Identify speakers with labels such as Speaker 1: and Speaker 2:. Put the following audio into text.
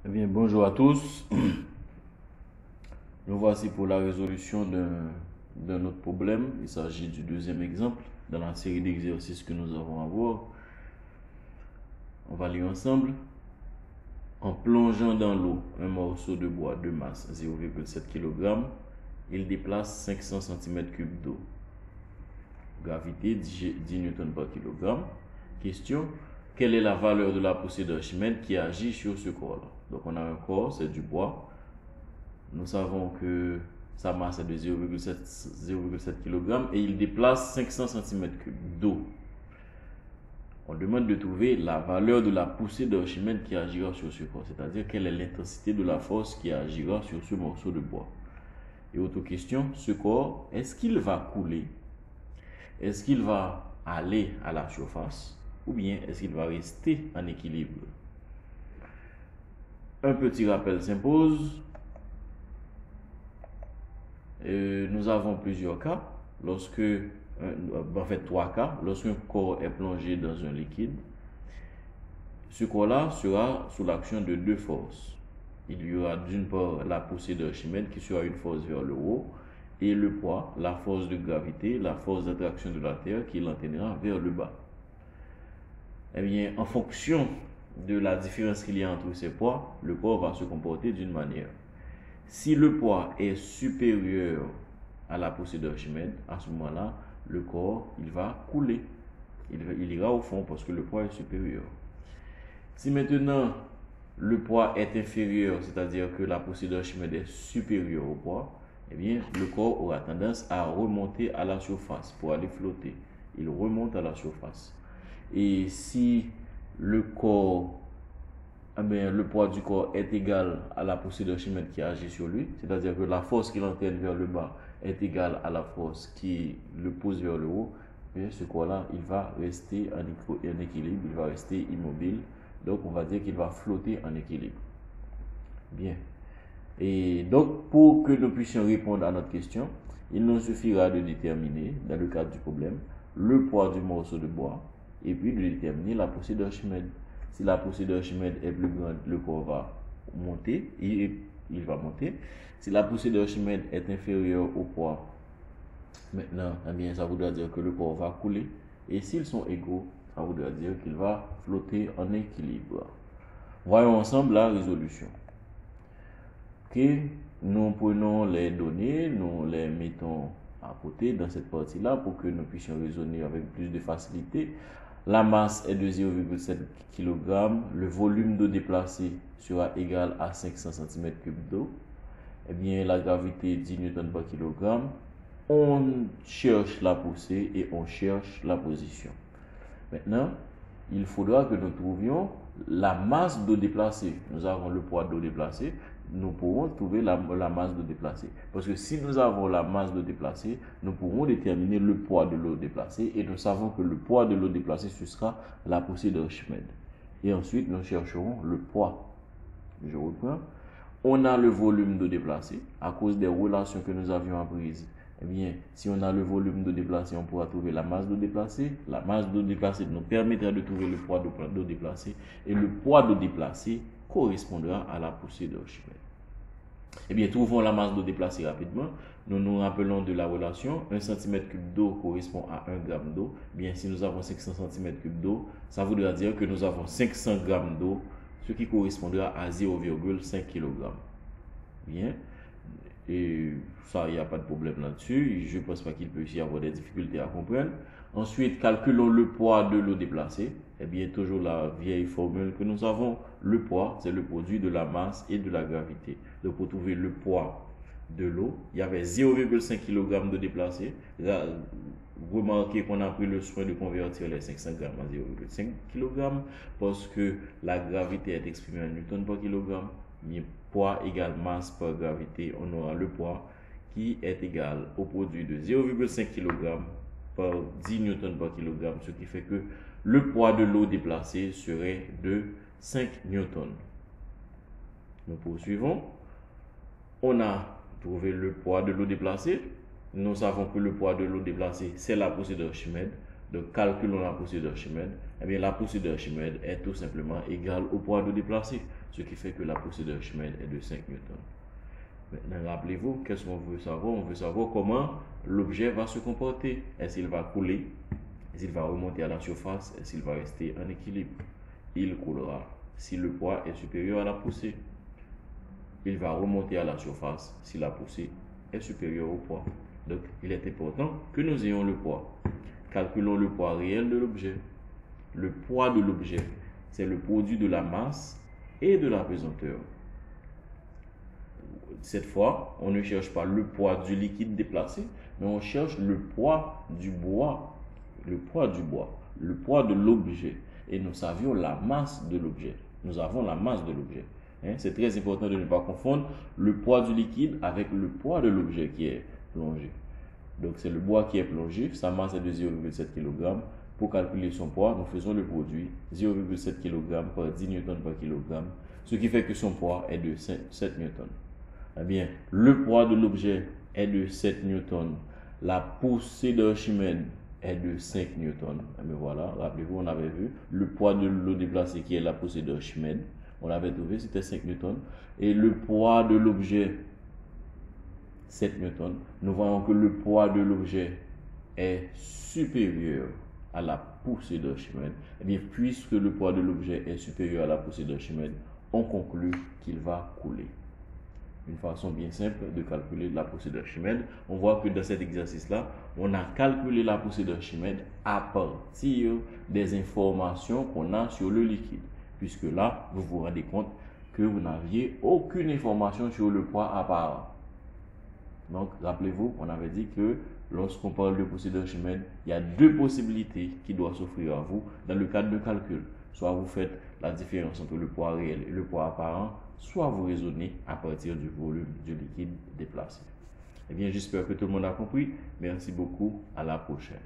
Speaker 1: Eh bien, bonjour à tous. Nous voici pour la résolution d'un autre problème. Il s'agit du deuxième exemple dans la série d'exercices que nous avons à voir. On va lire ensemble. En plongeant dans l'eau un morceau de bois de masse 0,7 kg, il déplace 500 cm3 d'eau. Gravité 10 N par kg. Question: quelle est la valeur de la poussée d'Archimède qui agit sur ce corps-là? Donc on a un corps, c'est du bois. Nous savons que sa masse est de 0,7 kg et il déplace 500 cm3 d'eau. On demande de trouver la valeur de la poussée d'Archimède qui agira sur ce corps, c'est-à-dire quelle est l'intensité de la force qui agira sur ce morceau de bois. Et autre question, ce corps, est-ce qu'il va couler? Est-ce qu'il va aller à la surface? Ou bien est-ce qu'il va rester en équilibre? Un petit rappel s'impose. Nous avons plusieurs cas. En fait 3 cas. Lorsqu'un corps est plongé dans un liquide, ce corps-là sera sous l'action de 2 forces. Il y aura d'une part la poussée d'Archimède qui sera une force vers le haut, et le poids, la force de gravité, la force d'attraction de la Terre qui l'entraînera vers le bas. Eh bien, en fonction de la différence qu'il y a entre ces poids, le corps va se comporter d'une manière. Si le poids est supérieur à la poussée d'Archimède, à ce moment-là, le corps, il va couler. Il ira au fond parce que le poids est supérieur. Si maintenant le poids est inférieur, c'est-à-dire que la poussée d'Archimède est supérieure au poids, eh bien, le corps aura tendance à remonter à la surface pour aller flotter. Il remonte à la surface. Et si le poids du corps est égal à la poussée d'Archimède qui agit sur lui, c'est-à-dire que la force qui l'entraîne vers le bas est égale à la force qui le pousse vers le haut, et ce corps-là, il va rester en équilibre, il va rester immobile. Donc, on va dire qu'il va flotter en équilibre. Bien. Et donc, pour que nous puissions répondre à notre question, il nous suffira de déterminer, dans le cadre du problème, le poids du morceau de bois et puis de déterminer la poussée d'Archimède. Si la poussée d'Archimède est plus grande, le corps va monter, il va monter. Si la poussée d'Archimède est inférieure au poids, maintenant, eh bien, ça voudra dire que le corps va couler. Et s'ils sont égaux, ça voudra dire qu'il va flotter en équilibre. Voyons ensemble la résolution. Ok, nous prenons les données, nous les mettons à côté dans cette partie-là pour que nous puissions raisonner avec plus de facilité. La masse est de 0,7 kg, le volume d'eau déplacé sera égal à 500 cm3 d'eau. Eh bien, la gravité 10 N par kg. On cherche la poussée et on cherche la position. Maintenant, il faudra que nous trouvions la masse d'eau déplacée. Nous avons le poids d'eau déplacée, nous pourrons trouver la masse d'eau déplacée. Parce que si nous avons la masse d'eau déplacée, nous pourrons déterminer le poids de l'eau déplacée et nous savons que le poids de l'eau déplacée, ce sera la poussée d'Archimède. Et ensuite, nous chercherons le poids. Je reprends. On a le volume d'eau déplacée à cause des relations que nous avions apprises. Eh bien, si on a le volume d'eau déplacée, on pourra trouver la masse d'eau déplacée. La masse d'eau déplacée nous permettra de trouver le poids d'eau déplacée. Et le poids d'eau déplacée correspondra à la poussée d'Archimède. Eh bien, trouvons la masse d'eau déplacée rapidement. Nous nous rappelons de la relation. 1 cm3 d'eau correspond à 1 g d'eau. Bien, si nous avons 500 cm3 d'eau, ça voudra dire que nous avons 500 g d'eau, ce qui correspondra à 0,5 kg. Bien. Et ça, il n'y a pas de problème là-dessus. Je ne pense pas qu'il peut y avoir des difficultés à comprendre. Ensuite, calculons le poids de l'eau déplacée. Eh bien, toujours la vieille formule que nous avons. Le poids, c'est le produit de la masse et de la gravité. Donc, pour trouver le poids de l'eau, il y avait 0,5 kg de déplacé. Là, remarquez qu'on a pris le soin de convertir les 500 g à 0,5 kg parce que la gravité est exprimée en newton par kilogramme. Poids égale masse par gravité, on aura le poids qui est égal au produit de 0,5 kg par 10 N par kg, ce qui fait que le poids de l'eau déplacée serait de 5 N. Nous poursuivons. On a trouvé le poids de l'eau déplacée. Nous savons que le poids de l'eau déplacée, c'est la poussée d'Archimède. Donc, calculons la poussée d'Archimède. Eh bien, la poussée d'Archimède est tout simplement égale au poids d'eau déplacé, ce qui fait que la poussée d'Archimède est de 5 newtons. Maintenant, rappelez-vous, qu'est-ce qu'on veut savoir? On veut savoir comment l'objet va se comporter. Est-ce qu'il va couler? Est-ce qu'il va remonter à la surface? Est-ce qu'il va rester en équilibre? Il coulera si le poids est supérieur à la poussée. Il va remonter à la surface si la poussée est supérieure au poids. Donc, il est important que nous ayons le poids. Calculons le poids réel de l'objet. Le poids de l'objet, c'est le produit de la masse et de la pesanteur. Cette fois, on ne cherche pas le poids du liquide déplacé, mais on cherche le poids du bois, le poids de l'objet. Et nous savions la masse de l'objet. Nous avons la masse de l'objet. C'est très important de ne pas confondre le poids du liquide avec le poids de l'objet qui est plongé. Donc, c'est le bois qui est plongé, sa masse est de 0,7 kg. Pour calculer son poids, nous faisons le produit 0,7 kg par 10 N par kg, ce qui fait que son poids est de 7 N. Eh bien, le poids de l'objet est de 7 N. La poussée d'Archimède est de 5 N. Eh bien, voilà, rappelez-vous, on avait vu le poids de l'eau déplacée qui est la poussée d'Archimède. On l'avait trouvé, c'était 5 N. Et le poids de l'objet, 7 N. Nous voyons que le poids de l'objet est supérieur à la poussée d'Archimède. Eh bien, puisque le poids de l'objet est supérieur à la poussée d'Archimède, on conclut qu'il va couler. Une façon bien simple de calculer la poussée d'Archimède. On voit que dans cet exercice-là, on a calculé la poussée d'Archimède à partir des informations qu'on a sur le liquide. Puisque là, vous vous rendez compte que vous n'aviez aucune information sur le poids apparent. Donc, rappelez-vous, on avait dit que lorsqu'on parle de poussée d'Archimède, il y a deux possibilités qui doivent s'offrir à vous dans le cadre de calcul. Soit vous faites la différence entre le poids réel et le poids apparent, soit vous raisonnez à partir du volume du liquide déplacé. Eh bien, j'espère que tout le monde a compris. Merci beaucoup. À la prochaine.